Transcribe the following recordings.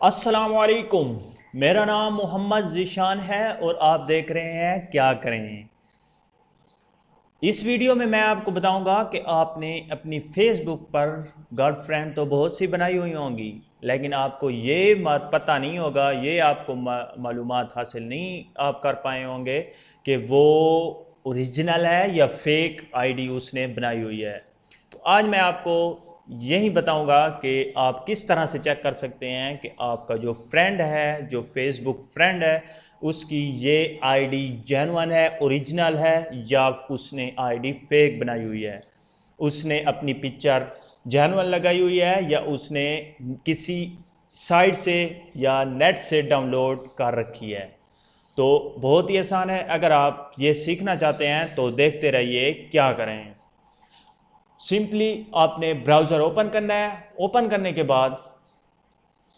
अस्सलामुअलैकुम। मेरा नाम मोहम्मद ज़ीशान है और आप देख रहे हैं क्या करें। इस वीडियो में मैं आपको बताऊंगा कि आपने अपनी फेसबुक पर गर्लफ्रेंड तो बहुत सी बनाई हुई होंगी, लेकिन आपको ये पता नहीं होगा, ये आपको मालूमात हासिल नहीं आप कर पाए होंगे कि वो ओरिजिनल है या फेक आईडी उसने बनाई हुई है। तो आज मैं आपको यही बताऊंगा कि आप किस तरह से चेक कर सकते हैं कि आपका जो फ्रेंड है, जो फेसबुक फ्रेंड है, उसकी ये आईडी जेन्युइन है, ओरिजिनल है, या उसने आईडी फेक बनाई हुई है। उसने अपनी पिक्चर जेन्युइन लगाई हुई है या उसने किसी साइट से या नेट से डाउनलोड कर रखी है। तो बहुत ही आसान है। अगर आप ये सीखना चाहते हैं तो देखते रहिए क्या करें। सिंपली आपने ब्राउज़र ओपन करना है। ओपन करने के बाद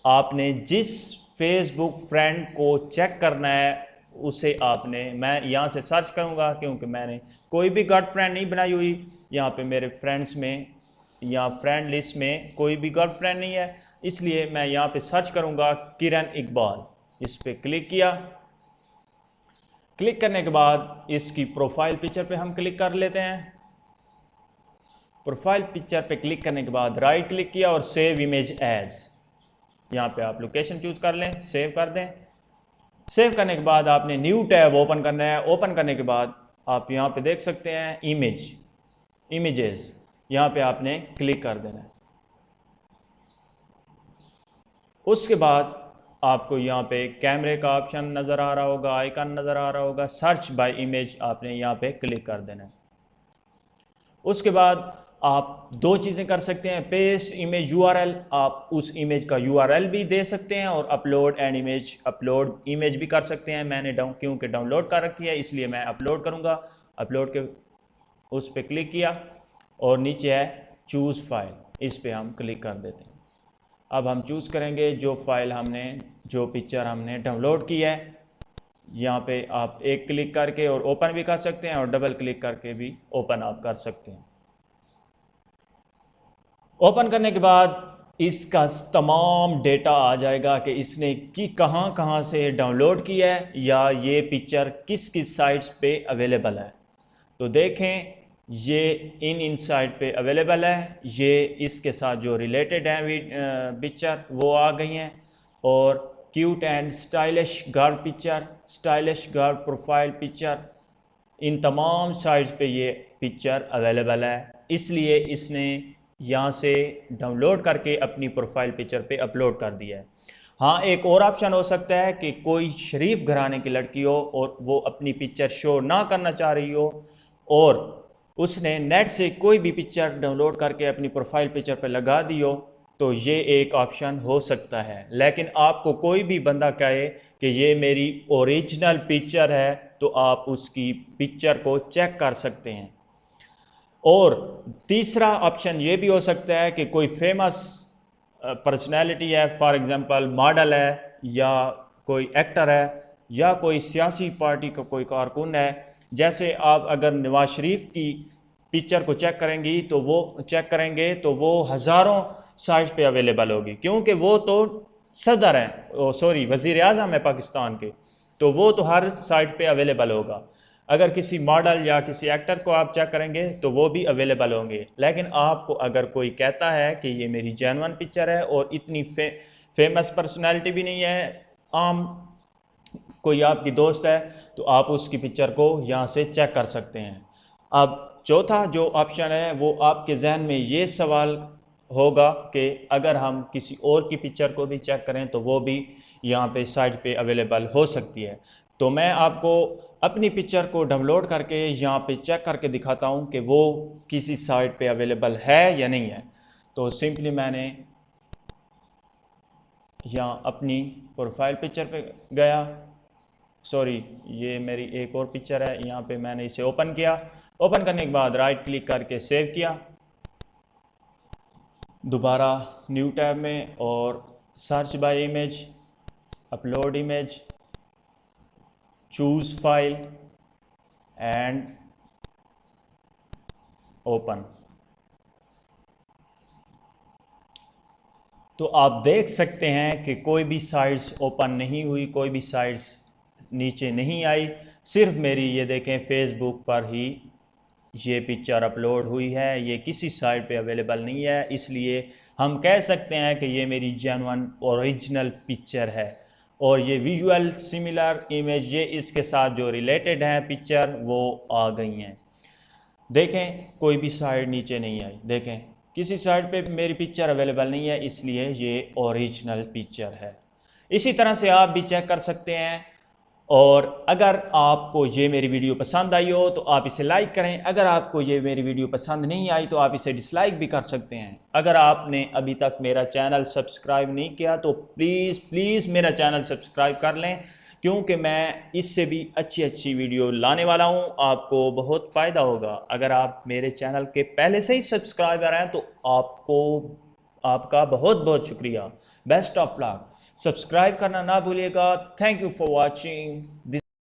आपने जिस फेसबुक फ्रेंड को चेक करना है उसे आपने, मैं यहाँ से सर्च करूँगा क्योंकि मैंने कोई भी गर्ल फ्रेंड नहीं बनाई हुई। यहाँ पे मेरे फ्रेंड्स में या फ्रेंड लिस्ट में कोई भी गर्ल फ्रेंड नहीं है, इसलिए मैं यहाँ पे सर्च करूँगा किरण इकबाल। इस पर क्लिक किया। क्लिक करने के बाद इसकी प्रोफाइल पिक्चर पे हम क्लिक कर लेते हैं। प्रोफाइल पिक्चर पे क्लिक करने के बाद राइट क्लिक किया और सेव इमेज एज। यहाँ पे आप लोकेशन चूज कर लें, सेव कर दें। सेव करने के बाद आपने न्यू टैब ओपन करना है। ओपन करने के बाद आप यहाँ पे देख सकते हैं इमेजेस, यहाँ पे आपने क्लिक कर देना है। उसके बाद आपको यहाँ पे कैमरे का ऑप्शन नज़र आ रहा होगा, आइकन नज़र आ रहा होगा, सर्च बाय इमेज आपने यहाँ पे क्लिक कर देना है। उसके बाद आप दो चीज़ें कर सकते हैं, पेस्ट इमेज यूआरएल, आप उस इमेज का यूआरएल भी दे सकते हैं, और अपलोड इमेज भी कर सकते हैं। मैंने क्योंकि डाउनलोड कर रखी है इसलिए मैं अपलोड करूँगा। अपलोड के उस पर क्लिक किया और नीचे है चूज़ फाइल, इस पर हम क्लिक कर देते हैं। अब हम चूज़ करेंगे जो पिक्चर हमने डाउनलोड की है। यहाँ पे आप एक क्लिक करके और ओपन भी कर सकते हैं और डबल क्लिक करके भी ओपन आप कर सकते हैं। ओपन करने के बाद इसका तमाम डेटा आ जाएगा कि इसने कहाँ कहाँ से डाउनलोड किया है या ये पिक्चर किस किस साइट्स पे अवेलेबल है। तो देखें, ये इन साइट पे अवेलेबल है। ये इसके साथ जो रिलेटेड हैं पिक्चर वो आ गई हैं, और cute and stylish girl picture, stylish girl profile picture, इन तमाम साइट्स पे ये पिक्चर अवेलेबल है। इसलिए इसने यहाँ से डाउनलोड करके अपनी प्रोफाइल पिक्चर पे अपलोड कर दिया है। हाँ, एक और ऑप्शन हो सकता है कि कोई शरीफ घराने की लड़की हो और वो अपनी पिक्चर शो ना करना चाह रही हो, और उसने नेट से कोई भी पिक्चर डाउनलोड करके अपनी प्रोफाइल पिक्चर पर लगा दी हो, तो ये एक ऑप्शन हो सकता है। लेकिन आपको कोई भी बंदा कहे कि ये मेरी ओरिजिनल पिक्चर है, तो आप उसकी पिक्चर को चेक कर सकते हैं। और तीसरा ऑप्शन ये भी हो सकता है कि कोई फेमस पर्सनैलिटी है, फॉर एग्ज़ाम्पल मॉडल है या कोई एक्टर है या कोई सियासी पार्टी का कोई कारकुन है। जैसे आप अगर नवाज शरीफ की पिक्चर को चेक करेंगे तो वो हज़ारों साइट पे अवेलेबल होगी, क्योंकि वो तो सदर हैं, सॉरी वज़ीर आज़म है पाकिस्तान के, तो वो तो हर साइट पे अवेलेबल होगा। अगर किसी मॉडल या किसी एक्टर को आप चेक करेंगे तो वो भी अवेलेबल होंगे। लेकिन आपको अगर कोई कहता है कि ये मेरी जेन्युइन पिक्चर है और इतनी फेमस पर्सनैलिटी भी नहीं है, आम कोई आपकी दोस्त है, तो आप उसकी पिक्चर को यहाँ से चेक कर सकते हैं। अब चौथा जो ऑप्शन है वो आपके जहन में ये सवाल होगा कि अगर हम किसी और की पिक्चर को भी चेक करें तो वो भी यहाँ पे साइट पे अवेलेबल हो सकती है। तो मैं आपको अपनी पिक्चर को डाउनलोड करके यहाँ पे चेक करके दिखाता हूँ कि वो किसी साइट पे अवेलेबल है या नहीं है। तो सिंपली मैंने यहाँ अपनी प्रोफाइल पिक्चर पे गया, सॉरी ये मेरी एक और पिक्चर है, यहाँ पे मैंने इसे ओपन किया। ओपन करने के बाद राइट क्लिक करके सेव किया, दोबारा न्यू टैब में और search by image, upload image, choose file and open. तो आप देख सकते हैं कि कोई भी साइट्स ओपन नहीं हुई, कोई भी साइट्स नीचे नहीं आई, सिर्फ मेरी ये देखें फेसबुक पर ही ये पिक्चर अपलोड हुई है, ये किसी साइट पे अवेलेबल नहीं है। इसलिए हम कह सकते हैं कि ये मेरी जेन्युइन ओरिजिनल पिक्चर है और ये विजुअल सिमिलर इमेज ये इसके साथ जो रिलेटेड है पिक्चर वो आ गई हैं। देखें कोई भी साइट नीचे नहीं आई, देखें किसी साइट पे मेरी पिक्चर अवेलेबल नहीं है, इसलिए ये ओरिजिनल पिक्चर है। इसी तरह से आप भी चेक कर सकते हैं। और अगर आपको ये मेरी वीडियो पसंद आई हो तो आप इसे लाइक करें, अगर आपको ये मेरी वीडियो पसंद नहीं आई तो आप इसे डिसलाइक भी कर सकते हैं। अगर आपने अभी तक मेरा चैनल सब्सक्राइब नहीं किया तो प्लीज़ प्लीज़ मेरा चैनल सब्सक्राइब कर लें, क्योंकि मैं इससे भी अच्छी अच्छी वीडियो लाने वाला हूं, आपको बहुत फ़ायदा होगा। अगर आप मेरे चैनल के पहले से ही सब्सक्राइबर हैं तो आपका बहुत बहुत शुक्रिया। बेस्ट ऑफ लक, सब्सक्राइब करना ना भूलिएगा। Thank you for watching this.